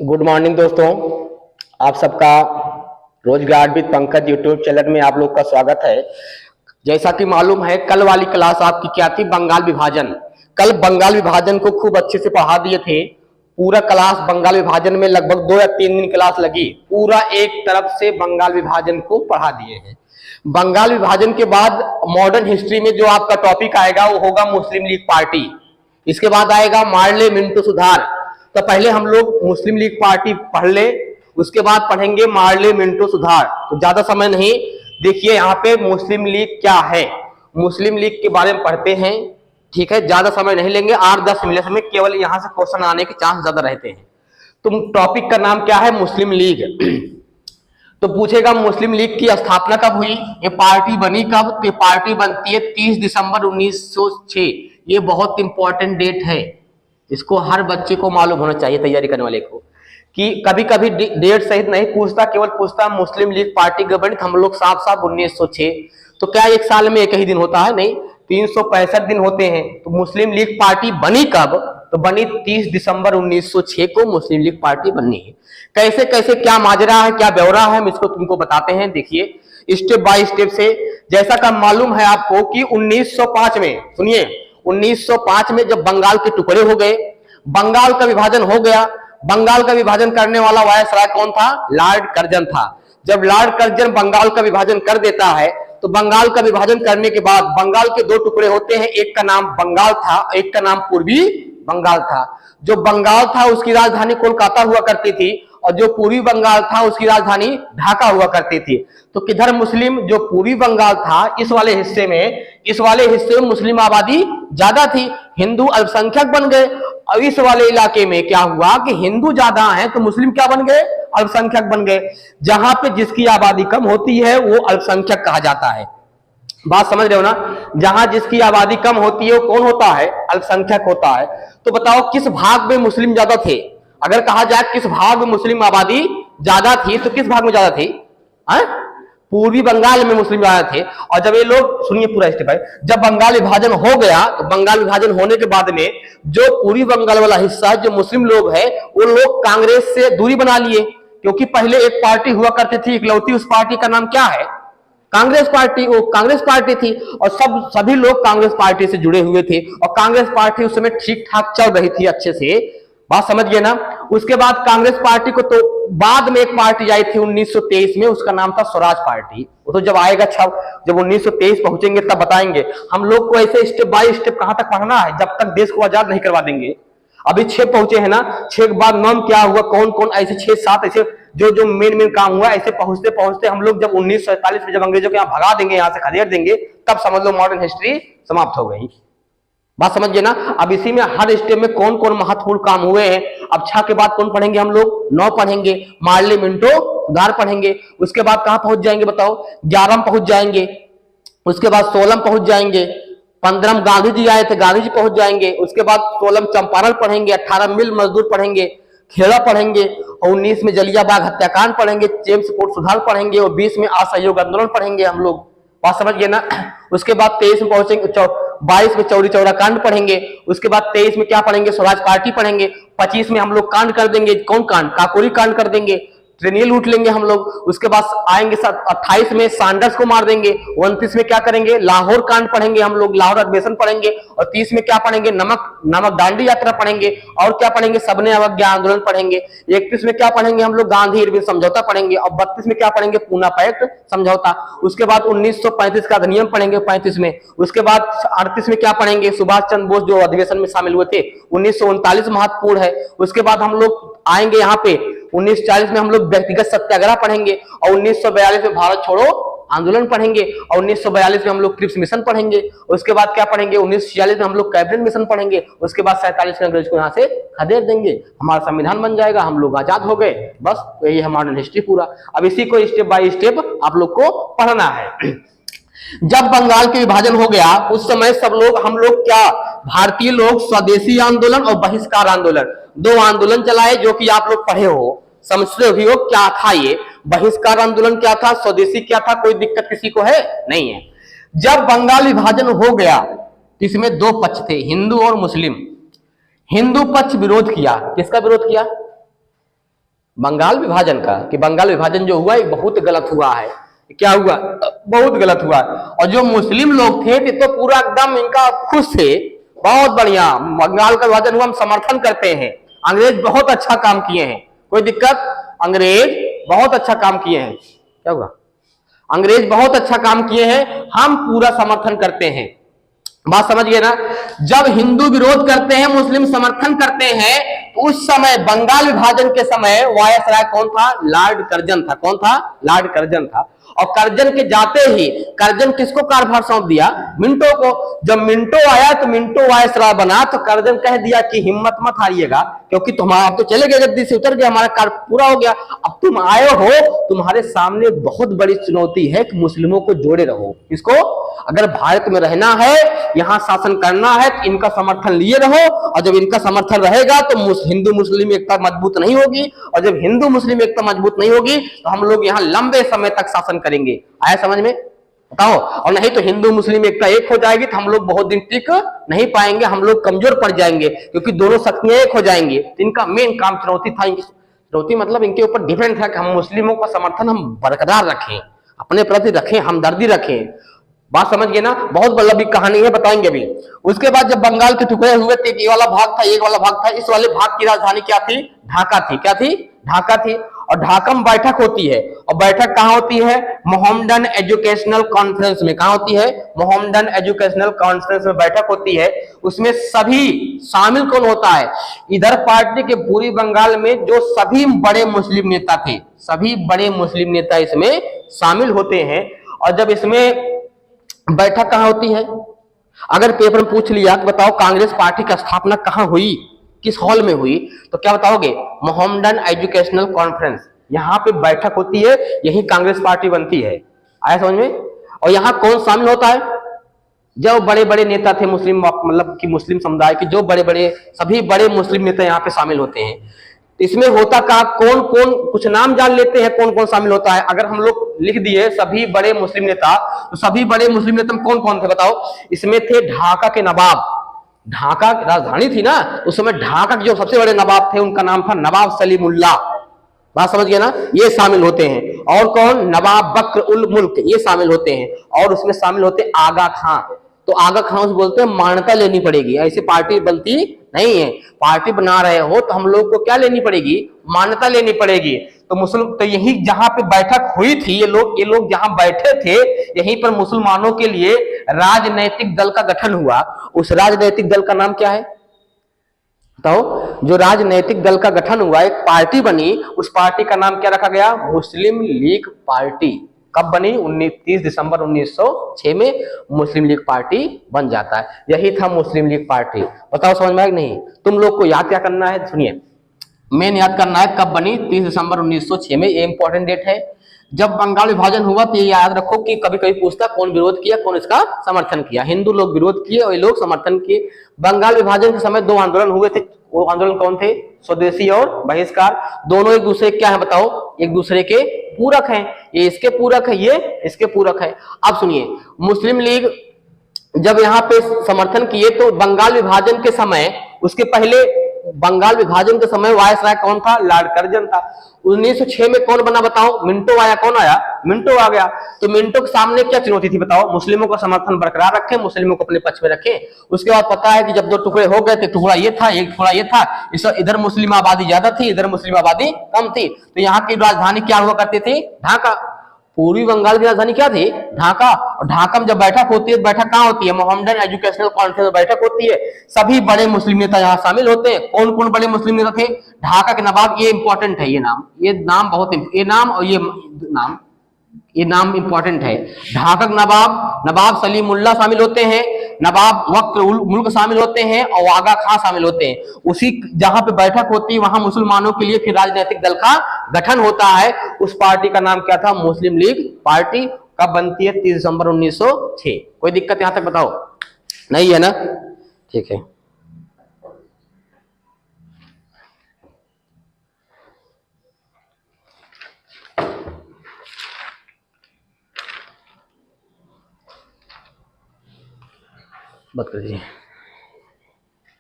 Good morning दोस्तों। आप सबका रोजगार विद पंकज यूट्यूब चैनल में आप लोग का स्वागत है। जैसा कि मालूम है, कल वाली क्लास आपकी क्या थी? बंगाल विभाजन। कल बंगाल विभाजन को खूब अच्छे से पढ़ा दिए थे। पूरा क्लास बंगाल विभाजन में लगभग 2 या 3 दिन क्लास लगी। पूरा एक तरफ से बंगाल विभाजन को पढ़ा दिए हैं। बंगाल विभाजन के बाद मॉडर्न हिस्ट्री में जो आपका टॉपिक आएगा वो होगा मुस्लिम लीग पार्टी। इसके बाद आएगा मार्ले मिंटो सुधार। तो पहले हम लोग मुस्लिम लीग पार्टी पढ़ ले, उसके बाद पढ़ेंगे मार्ले मिंटो सुधार। तो ज्यादा समय नहीं, देखिए यहाँ पे मुस्लिम लीग क्या है, मुस्लिम लीग के बारे में पढ़ते हैं। ठीक है, ज्यादा समय नहीं लेंगे, 8-10 मिनट में केवल यहाँ से क्वेश्चन आने के चांस ज्यादा रहते हैं। तो टॉपिक का नाम क्या है? मुस्लिम लीग। तो पूछेगा मुस्लिम लीग की स्थापना कब हुई, ये पार्टी बनी कब? तो ये पार्टी बनती है 30 दिसंबर 1906। ये बहुत इंपॉर्टेंट डेट है, इसको हर बच्चे को मालूम होना चाहिए, तैयारी करने वाले को। कि कभी कभी डेट सहित नहीं पूछता, केवल पूछता मुस्लिम लीग पार्टी गवर्नित हम लोग साफ साफ 1906। तो क्या एक साल में एक ही दिन होता है? नहीं, 365 दिन होते हैं। तो मुस्लिम लीग पार्टी बनी कब? तो बनी 30 दिसंबर 1906 को मुस्लिम लीग पार्टी बननी है। कैसे कैसे क्या माजरा है, क्या ब्यौरा है, हम इसको तुमको बताते हैं। देखिए स्टेप बाय स्टेप से। जैसा का मालूम है आपको कि 1905 में, सुनिए, 1905 में जब बंगाल के टुकड़े हो गए, बंगाल का विभाजन हो गया। बंगाल का विभाजन करने वाला वायसराय कौन था? लॉर्ड कर्जन था। जब लॉर्ड कर्जन बंगाल का विभाजन कर देता है, तो बंगाल का विभाजन करने के बाद बंगाल के 2 टुकड़े होते हैं, एक का नाम बंगाल था, एक का नाम पूर्वी बंगाल था। जो बंगाल था उसकी राजधानी कोलकाता हुआ करती थी, और जो पूर्वी बंगाल था उसकी राजधानी ढाका हुआ करती थी। तो किधर मुस्लिम, जो पूर्वी बंगाल था इस वाले हिस्से में मुस्लिम आबादी ज्यादा थी, हिंदू अल्पसंख्यक बन गए। अब इस वाले इलाके में क्या हुआ कि हिंदू ज्यादा हैं तो मुस्लिम क्या बन गए? अल्पसंख्यक बन गए। जहां पे जिसकी आबादी कम होती है वो अल्पसंख्यक कहा जाता है। बात समझ रहे हो ना? जहां जिसकी आबादी कम होती है वो कौन होता है? अल्पसंख्यक होता है। तो बताओ किस भाग में मुस्लिम ज्यादा थे? अगर कहा जाए किस भाग में मुस्लिम आबादी ज्यादा थी, तो किस भाग में ज्यादा थी? पूर्वी बंगाल में मुस्लिम ज्यादा थे। और जब ये लोग, सुनिए पूरा स्टेप है, जब बंगाल विभाजन हो गया, तो बंगाल विभाजन होने के बाद में जो पूर्वी बंगाल वाला हिस्सा जो मुस्लिम लोग है, वो लोग कांग्रेस से दूरी बना लिए। क्योंकि पहले एक पार्टी हुआ करती थी इकलौती, उस पार्टी का नाम क्या है? कांग्रेस पार्टी। वो कांग्रेस पार्टी थी और सभी लोग कांग्रेस पार्टी से जुड़े हुए थे, और कांग्रेस पार्टी उस समय ठीक ठाक चल रही थी अच्छे से। बात समझ गए ना? उसके बाद कांग्रेस पार्टी को, तो बाद में एक पार्टी आई थी 1923 में, उसका नाम था स्वराज पार्टी। वो तो जब आएगा, जब 1923 पहुंचेंगे तब बताएंगे। हम लोग को ऐसे स्टेप बाय स्टेप कहां तक पढ़ना है, जब तक देश को आजाद नहीं करवा देंगे। अभी 6 पहुंचे हैं ना, 6 के बाद 9 क्या हुआ, कौन कौन, ऐसे 6-7 ऐसे जो मेन काम हुआ। ऐसे पहुंचते पहुंचते हम लोग जब 1947 में जब अंग्रेजों को यहाँ भगा देंगे, यहाँ से खदेड़ देंगे, तब समझ लो मॉडर्न हिस्ट्री समाप्त हो गई। बात समझिए ना? अब इसी में हर स्टेप में कौन कौन महत्वपूर्ण काम हुए हैं। अब 6 के बाद कौन पढ़ेंगे हम लोग? 9 पढ़ेंगे, मार्ले मिंटो सुधार पढ़ेंगे। उसके बाद कहां पहुंच जाएंगे बताओ? 11 में पहुंच जाएंगे। उसके बाद 16 में पहुंच जाएंगे। 15 में गांधी जी आए थे, गांधी जी पहुंच जाएंगे। उसके बाद 16 में चंपारण पढ़ेंगे। 18 में मिल मजदूर पढ़ेंगे, खेड़ा पढ़ेंगे। और 19 में जलियाबाग हत्याकांड पढ़ेंगे, जेम्स कोर्ट सुधार पढ़ेंगे। और 20 में असहयोग आंदोलन पढ़ेंगे हम लोग। बात समझ गए ना? उसके बाद 23 में पहुंचेंगे, 22 में चौरी चौरा कांड पढ़ेंगे। उसके बाद 23 में क्या पढ़ेंगे? स्वराज पार्टी पढ़ेंगे। 25 में हम लोग कांड कर देंगे, कौन कांड? काकोरी कांड कर देंगे, ट्रेनियल लूट लेंगे हम लोग। उसके बाद आएंगे 28 में सांडर्स को मार देंगे। 29 में क्या करेंगे? लाहौर कांड पढ़ेंगे हम लोग, लाहौर अधिवेशन पढ़ेंगे। और 30 में क्या पढ़ेंगे? नमक दांडी यात्रा पढ़ेंगे। और क्या पढ़ेंगे? सबने अवज्ञा आंदोलन पढ़ेंगे। 31 में क्या पढ़ेंगे हम लोग? गांधी इरविन समझौता पढ़ेंगे। और 32 में क्या पढ़ेंगे? पूना पैक्ट समझौता। उसके बाद 1935 का अधिनियम पढ़ेंगे 35 में। उसके बाद 38 में क्या पढ़ेंगे? सुभाष चंद्र बोस जो अधिवेशन में शामिल हुए थे। 1939 महत्वपूर्ण है। उसके बाद हम लोग आएंगे यहाँ पे 1940 में हम लोग व्यक्तिगत सत्याग्रह पढ़ेंगे। और 1942 में भारत छोड़ो आंदोलन पढ़ेंगे। और 1942 में हम लोग क्रिप्स मिशन पढ़ेंगे। उसके बाद क्या पढ़ेंगे? 1946 में हम लोग कैबिनेट मिशन पढ़ेंगे। उसके बाद 47 में अंग्रेज को यहाँ से खदेड़ देंगे, हमारा संविधान बन जाएगा, हम लोग आजाद हो गए। बस यही है मॉडर्न हिस्ट्री पूरा। अब इसी को स्टेप बाय स्टेप आप लोग को पढ़ना है। जब बंगाल के विभाजन हो गया उस समय हम लोग क्या, भारतीय लोग स्वदेशी आंदोलन और बहिष्कार आंदोलन, 2 आंदोलन चलाए, जो कि आप लोग पढ़े हो, समझते हो क्या था ये। बहिष्कार आंदोलन क्या था, स्वदेशी क्या था, कोई दिक्कत किसी को है? नहीं है। जब बंगाल विभाजन हो गया, इसमें 2 पक्ष थे, हिंदू और मुस्लिम। हिंदू पक्ष विरोध किया। किसका विरोध किया? बंगाल विभाजन का, कि बंगाल विभाजन जो हुआ ये बहुत गलत हुआ है। क्या हुआ? बहुत गलत हुआ। और जो मुस्लिम लोग थे तो पूरा एकदम इनका खुश थे, बहुत बढ़िया बंगाल का विभाजन हुआ, हम समर्थन करते हैं, अंग्रेज बहुत अच्छा काम किए हैं, कोई दिक्कत? अंग्रेज बहुत अच्छा काम किए हैं। क्या हुआ? अंग्रेज बहुत अच्छा काम किए हैं, हम पूरा समर्थन करते हैं। बात समझ गए ना? जब हिंदू विरोध करते हैं, मुस्लिम समर्थन करते हैं, तो उस समय बंगाल विभाजन के समय वायसराय कौन था? लॉर्ड कर्जन था। कौन था? लॉर्ड कर्जन था। और कर्जन के जाते ही कर्जन किसको कारभार सौंप दिया? मिंटो को। जब मिंटो आया तो मिंटो वायसराय बना, तो कर्जन कह दिया कि हिम्मत मत हारिएगा, क्योंकि तुम्हारा तो चले गए, गद्दी से उतर गया, हमारा कार्य पूरा हो गया, अब तुम आए हो, तुम्हारे सामने बहुत बड़ी चुनौती है कि मुस्लिमों को जोड़े रहो। इसको अगर भारत में रहना है, यहां शासन करना है, तो इनका समर्थन लिए रहो, और जब इनका समर्थन रहेगा तो हिंदू मुस्लिम एकता मजबूत नहीं होगी, और जब हिंदू मुस्लिम एकता मजबूत नहीं होगी तो हम लोग यहां लंबे समय तक शासन करेंगे। आया समझ में? बताओ। और नहीं तो हिंदू मुस्लिम एकता एक हो जाएगी तो हम लोग बहुत दिन टिक नहीं पाएंगे, हम लोग कमजोर पड़ जाएंगे, क्योंकि दोनों शक्तियां एक हो जाएंगी। तो इनका मेन काम चुनौती था, चुनौती मतलब इनके ऊपर डिपेंड था कि हम मुस्लिमों का समर्थन हम बरकरार रखें, अपने प्रति रखें, हमदर्दी रखें। बात समझ गए ना? बहुत लंबी कहानी है, बताएंगे अभी। उसके बाद जब बंगाल के टुकड़े हुए थे, ये वाला भाग था, एक वाला भाग था, इस वाले भाग की राजधानी क्या थी? ढाका थी। क्या थी? ढाका थी। और ढाका में बैठक होती है, और बैठक कहां होती है? मोहम्मडन एजुकेशनल कॉन्फ्रेंस में। कहां होती है? मोहम्मडन एजुकेशनल कॉन्फ्रेंस में बैठक होती है। उसमें सभी शामिल कौन होता है? इधर पार्टी के पूरी बंगाल में जो सभी बड़े मुस्लिम नेता थे, सभी बड़े मुस्लिम नेता इसमें शामिल होते हैं। और जब इसमें बैठक कहां होती है? अगर पेपर में पूछ लिया कि बताओ कांग्रेस पार्टी की स्थापना कहां हुई, किस हॉल में हुई, तो क्या बताओगे? Mohammedan educational conference. यहां पे बैठक होती है, यही कांग्रेस पार्टी बनती है। आया समझ में? और यहां कौन शामिल होता है? जो बड़े बड़े नेता थे मुस्लिम, मतलब कि मुस्लिम समुदाय के जो बड़े बड़े, सभी बड़े मुस्लिम नेता यहाँ पे शामिल होते हैं। इसमें होता का कौन कौन, कुछ नाम जान लेते हैं कौन कौन शामिल होता है। अगर हम लोग लिख दिए सभी बड़े मुस्लिम नेता, तो सभी बड़े मुस्लिम नेता में कौन कौन थे बताओ? इसमें थे ढाका के नवाब, ढाका राजधानी थी ना, उस समय ढाका के जो सबसे बड़े नवाब थे उनका नाम था नवाब सलीमुल्लाह। बात समझ गए ना? ये शामिल होते हैं। और कौन? नवाब बक्र उल मुल्क, ये शामिल होते हैं। और उसमें शामिल होते आगा खां। तो आगा खां से बोलते हैं मान्यता लेनी पड़ेगी, ऐसी पार्टी बनती नहीं है। पार्टी बना रहे हो तो हम लोग को क्या लेनी पड़ेगी? मान्यता लेनी पड़ेगी। तो मुस्लिम, तो यही जहां पे बैठक हुई थी, ये लोग जहां बैठे थे, यहीं पर मुसलमानों के लिए राजनैतिक दल का गठन हुआ। उस राजनैतिक दल का नाम क्या है बताओ? जो राजनैतिक दल का गठन हुआ, एक पार्टी बनी, उस पार्टी का नाम क्या रखा गया? मुस्लिम लीग पार्टी। कब बनी? 30 दिसंबर 1906 में मुस्लिम लीग पार्टी बन जाता है। यही था मुस्लिम लीग पार्टी। बताओ समझ में आया कि नहीं? तुम लोग को याद क्या करना है, सुनिए, मेन याद करना है कब बनी? 30 दिसंबर 1906 में। ये इंपॉर्टेंट डेट है। जब बंगाल विभाजन हुआ तो ये याद रखो कि कभी कभी पूछता कौन विरोध किया, कौन इसका समर्थन किया। हिंदू लोग विरोध किए और ये लोग समर्थन किए। बंगाल विभाजन के समय दो आंदोलन हुए थे। वो आंदोलन कौन थे? स्वदेशी और बहिष्कार। दोनों एक दूसरे क्या है बताओ? एक दूसरे के पूरक हैं। ये इसके पूरक है, ये इसके पूरक है। अब सुनिए, मुस्लिम लीग जब यहाँ पे समर्थन किए तो बंगाल विभाजन के समय, उसके पहले बंगाल विभाजन के समय वायसराय कौन था? लॉर्ड कर्जन था। 1906 में कौन बना बताओ? मिंटो आया। कौन आया? मिंटो आ गया। तो मिंटो के सामने क्या चुनौती थी बताओ? मुस्लिमों का समर्थन बरकरार रखें, मुस्लिमों को अपने पक्ष में रखें। उसके बाद पता है कि जब दो टुकड़े हो गए थे, टुकड़ा ये था, एक टुकड़ा ये था, इधर मुस्लिम आबादी ज्यादा थी, इधर मुस्लिम आबादी कम थी। तो यहाँ की राजधानी क्या हुआ करती थी? ढाका। पूर्वी बंगाल की राजधानी क्या थी? ढाका। और ढाका में जब बैठक होती है, बैठक कहां होती है? मोहम्मडन एजुकेशनल कॉन्फ्रेंस में बैठक होती है। सभी बड़े मुस्लिम नेता यहाँ शामिल होते हैं। कौन कौन बड़े मुस्लिम नेता थे? ढाका के नवाब, ये इंपॉर्टेंट है, ये नाम बहुत, ये नाम और ये नाम इंपॉर्टेंट है। ढाका नवाब, नवाब सलीमुल्लाह शामिल होते हैं, नवाब वक्र उल मुल्क शामिल होते हैं, और आगा खां शामिल होते हैं। उसी जहां पे बैठक होती है वहां मुसलमानों के लिए फिर राजनीतिक दल का गठन होता है। उस पार्टी का नाम क्या था? मुस्लिम लीग पार्टी। कब बनती है? 30 दिसंबर 1906। कोई दिक्कत यहां तक बताओ? नहीं है ना? ठीक है। बात कर दीजिए।